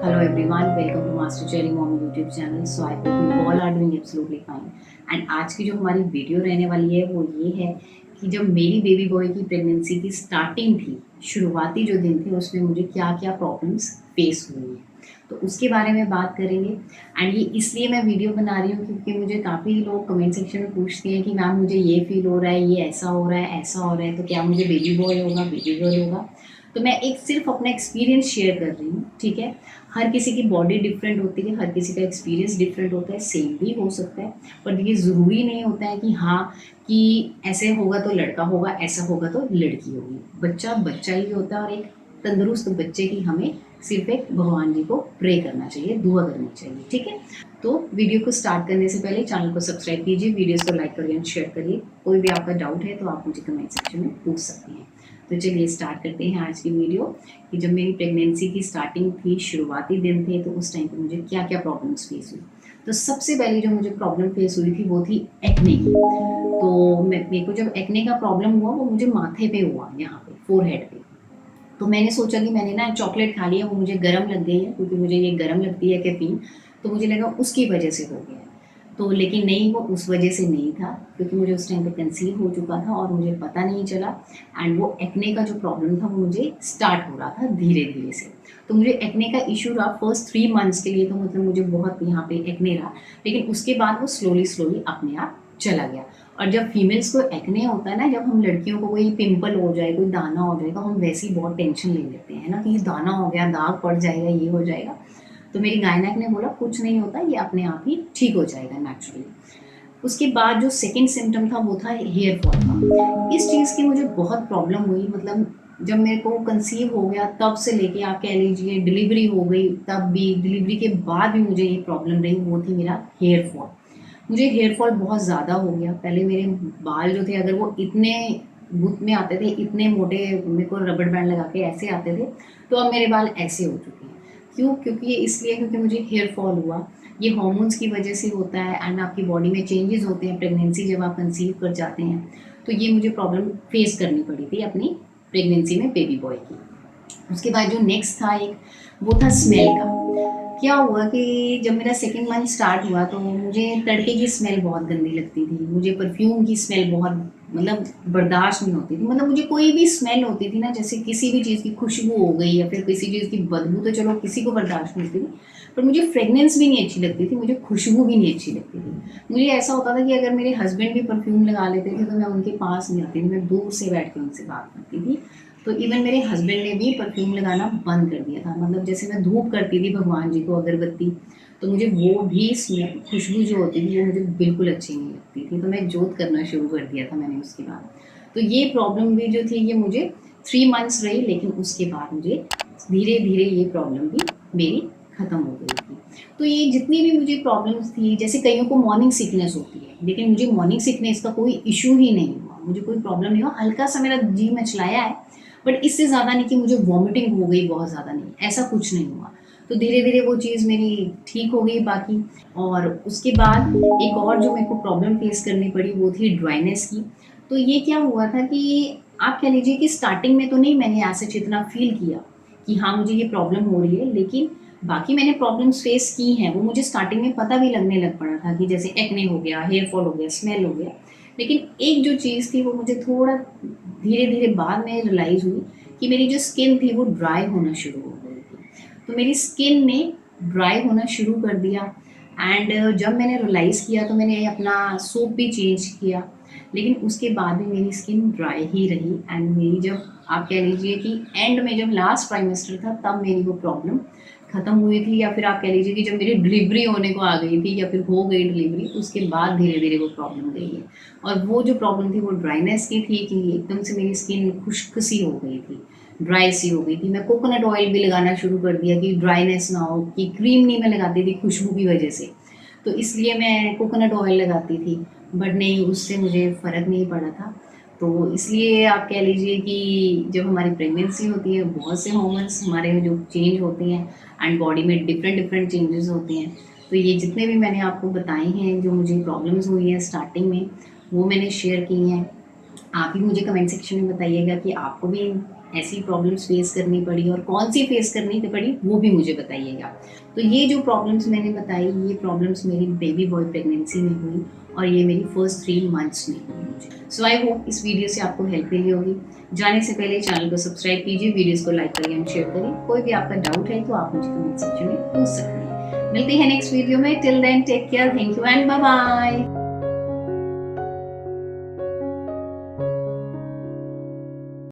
Hello everyone, welcome to Master Cherry Mommy YouTube channel. So I hope you all are doing absolutely fine. And आज की जो हमारी video रहने वाली है वो ये है कि जब मेरी बेबी बॉय की प्रेगनेंसी की स्टार्टिंग थी, शुरुआती जो दिन थे उसमें मुझे क्या क्या प्रॉब्लम्स फेस हुई हैं, तो उसके बारे में बात करेंगे। एंड ये इसलिए मैं वीडियो बना रही हूँ क्योंकि मुझे काफ़ी लोग कमेंट सेक्शन में पूछते हैं कि मैम मुझे ये फील हो रहा है, ये ऐसा हो रहा है, ऐसा हो रहा है, तो क्या मुझे बेबी बॉय होगा, बेबी गर्ल होगा। तो मैं एक सिर्फ अपना एक्सपीरियंस शेयर कर रही हूँ, ठीक है। हर किसी की बॉडी डिफरेंट होती है, हर किसी का एक्सपीरियंस डिफरेंट होता है, सेम भी हो सकता है, पर ये ज़रूरी नहीं होता है कि हाँ कि ऐसे होगा तो लड़का होगा, ऐसा होगा तो लड़की होगी। बच्चा बच्चा ही होता है और एक तंदुरुस्त बच्चे की हमें सिर्फ एक भगवान जी को प्रे करना चाहिए, दुआ करनी चाहिए, ठीक है। तो वीडियो को स्टार्ट करने से पहले चैनल को सब्सक्राइब कीजिए, वीडियोस को लाइक करिए एंड शेयर करिए। कोई भी आपका डाउट है तो आप मुझे कमेंट सेक्शन में पूछ सकते हैं। तो चलिए स्टार्ट करते हैं आज की वीडियो कि जब मेरी प्रेगनेंसी की स्टार्टिंग थी, शुरुआती दिन थे, तो उस टाइम पे मुझे क्या क्या प्रॉब्लम्स फेस हुई। तो सबसे पहली जो मुझे प्रॉब्लम फेस हुई थी वो थी एक्ने की। तो मेरे को जब एक्ने का प्रॉब्लम हुआ वो मुझे माथे पे हुआ, यहाँ पे फोरहेड पे। तो मैंने सोचा कि मैंने ना चॉकलेट खा लिया, वो मुझे गर्म लग गई है क्योंकि मुझे ये गर्म लगती है कैफीन, तो मुझे लगा उसकी वजह से हो गया है। तो लेकिन नहीं, वो उस वजह से नहीं था क्योंकि मुझे उस टाइम पे कंसीव हो चुका था और मुझे पता नहीं चला। एंड वो एक्ने का जो प्रॉब्लम था वो मुझे स्टार्ट हो रहा था धीरे धीरे से। तो मुझे एक्ने का इशू रहा फर्स्ट 3 मंथ्स के लिए, तो मतलब मुझे बहुत यहाँ पे एक्ने रहा, लेकिन उसके बाद वो स्लोली स्लोली अपने आप चला गया। और जब फीमेल्स को एक्ने होता है ना, जब हम लड़कियों को कोई पिंपल हो जाए, कोई दाना हो जाए, तो हम वैसे ही बहुत टेंशन ले लेते हैं ना कि दाना हो गया, दाग पड़ जाएगा, ये हो जाएगा। तो मेरी गायनेक ने बोला कुछ नहीं होता, ये अपने आप ही ठीक हो जाएगा नेचुरली। उसके बाद जो सेकंड सिम्टम था वो था हेयर फॉल का। इस चीज़ की मुझे बहुत प्रॉब्लम हुई, मतलब जब मेरे को कंसीव हो गया तब से लेके आप कह लीजिए डिलीवरी हो गई तब भी, डिलीवरी के बाद भी मुझे ये प्रॉब्लम रही, वो थी मेरा हेयर फॉल। मुझे हेयर फॉल बहुत ज़्यादा हो गया। पहले मेरे बाल जो थे, अगर वो इतने गुत में आते थे, इतने मोटे, मेरे को रबड़ बैंड लगा के ऐसे आते थे, तो अब मेरे बाल ऐसे हो चुके हैं। क्यों? क्योंकि ये इसलिए क्योंकि मुझे हेयर फॉल हुआ। ये हार्मोन्स की वजह से होता है एंड आपकी बॉडी में चेंजेस होते हैं प्रेगनेंसी जब आप कंसीव कर जाते हैं। तो ये मुझे प्रॉब्लम फेस करनी पड़ी थी अपनी प्रेगनेंसी में बेबी बॉय की। उसके बाद जो नेक्स्ट था एक, वो था स्मेल का। क्या हुआ कि जब मेरा सेकंड मंथ स्टार्ट हुआ तो मुझे तड़के की स्मेल बहुत गंदी लगती थी, मुझे परफ्यूम की स्मेल बहुत, मतलब बर्दाश्त नहीं होती थी। मतलब मुझे कोई भी स्मेल होती थी ना, जैसे किसी भी चीज़ की खुशबू हो गई या फिर किसी चीज़ की बदबू, तो चलो किसी को बर्दाश्त नहीं होती थी, पर मुझे फ्रेगनेंस भी नहीं अच्छी लगती थी, मुझे खुशबू भी नहीं अच्छी लगती थी। मुझे ऐसा होता था कि अगर मेरे हस्बैंड भी परफ्यूम लगा लेते थे तो मैं उनके पास नहीं आती थी, मैं दूर से बैठ के उनसे बात करती थी। तो इवन मेरे हस्बैंड ने भी परफ्यूम लगाना बंद कर दिया था। मतलब जैसे मैं धूप करती थी भगवान जी को अगरबत्ती, तो मुझे वो भी खुशबू जो होती थी वो मुझे बिल्कुल अच्छी नहीं लगती थी, तो मैं जोत करना शुरू कर दिया था मैंने उसके बाद। तो ये प्रॉब्लम भी जो थी ये मुझे 3 मंथ्स रही, लेकिन उसके बाद मुझे धीरे धीरे ये प्रॉब्लम भी मेरी ख़त्म हो गई थी। तो ये जितनी भी मुझे प्रॉब्लम्स थी, जैसे कईयों को मॉर्निंग सिकनेस होती है, लेकिन मुझे मॉर्निंग सिकनेस का कोई इशू ही नहीं हुआ, मुझे कोई प्रॉब्लम नहीं हुआ। हल्का सा मेरा जी मचलाया है, बट इससे ज़्यादा नहीं कि मुझे वॉमिटिंग हो गई, बहुत ज़्यादा नहीं, ऐसा कुछ नहीं हुआ। तो धीरे धीरे वो चीज़ मेरी ठीक हो गई बाकी। और उसके बाद एक और जो मेरे को प्रॉब्लम फेस करनी पड़ी वो थी ड्राइनेस की। तो ये क्या हुआ था कि आप कह लीजिए कि स्टार्टिंग में तो नहीं मैंने ऐसे इतना फील किया कि हाँ मुझे ये प्रॉब्लम हो रही है, लेकिन बाकी मैंने प्रॉब्लम्स फेस की हैं, वो मुझे स्टार्टिंग में पता भी लगने लग पड़ा था कि जैसे एक्ने हो गया, हेयर फॉल हो गया, स्मेल हो गया। लेकिन एक जो चीज़ थी वो मुझे थोड़ा धीरे धीरे बाद में रियलाइज़ हुई कि मेरी जो स्किन थी वो ड्राई होना शुरू हो गई थी। तो मेरी स्किन ने ड्राई होना शुरू कर दिया। एंड जब मैंने रियलाइज़ किया तो मैंने अपना सोप भी चेंज किया, लेकिन उसके बाद भी मेरी स्किन ड्राई ही रही। एंड मेरी जब आप कह लीजिए कि एंड में जब लास्ट ट्राइमेस्टर था तब मेरी वो प्रॉब्लम ख़त्म हुई थी, या फिर आप कह लीजिए कि जब मेरी डिलीवरी होने को आ गई थी या फिर हो गई डिलीवरी, उसके बाद धीरे धीरे वो प्रॉब्लम गई है। और वो जो प्रॉब्लम थी वो ड्राइनेस की थी कि एकदम से मेरी स्किन खुश्क सी हो गई थी, ड्राई सी हो गई थी। मैं कोकोनट ऑयल भी लगाना शुरू कर दिया कि ड्राइनेस ना हो, कि क्रीम नहीं मैं लगाती थी खुशबू की वजह से, तो इसलिए मैं कोकोनट ऑयल लगाती थी, बट नहीं, उससे मुझे फ़र्क नहीं पड़ा था। तो इसलिए आप कह लीजिए कि जब हमारी प्रेगनेंसी होती है बहुत से हार्मोन्स हमारे में जो चेंज होते हैं एंड बॉडी में डिफरेंट डिफरेंट चेंजेस होते हैं। तो ये जितने भी मैंने आपको बताए हैं जो मुझे प्रॉब्लम्स हुई हैं स्टार्टिंग में, वो मैंने शेयर की हैं। आप भी मुझे कमेंट सेक्शन में बताइएगा कि आपको भी ऐसी प्रॉब्लम्स फेस करनी पड़ी और कौन सी फेस करनी पड़ी वो भी मुझे बताइएगा। तो ये जो प्रॉब्लम्स मैंने बताई ये प्रॉब्लम्स मेरी बेबी बॉय प्रेगनेंसी में हुई और ये मेरी फर्स्ट 3 मंथ्स में हुई मुझे। सो आई होप इस वीडियो से आपको हेल्प मिली होगी। जाने से पहले चैनल को सब्सक्राइब कीजिए, वीडियोस को लाइक करिए एंड शेयर करिए। कोई भी आपका डाउट है तो आप मुझे कमेंट सेक्शन में पूछ सकते हैं। मिलते हैं नेक्स्ट वीडियो में। Till then take care, thank you and bye bye.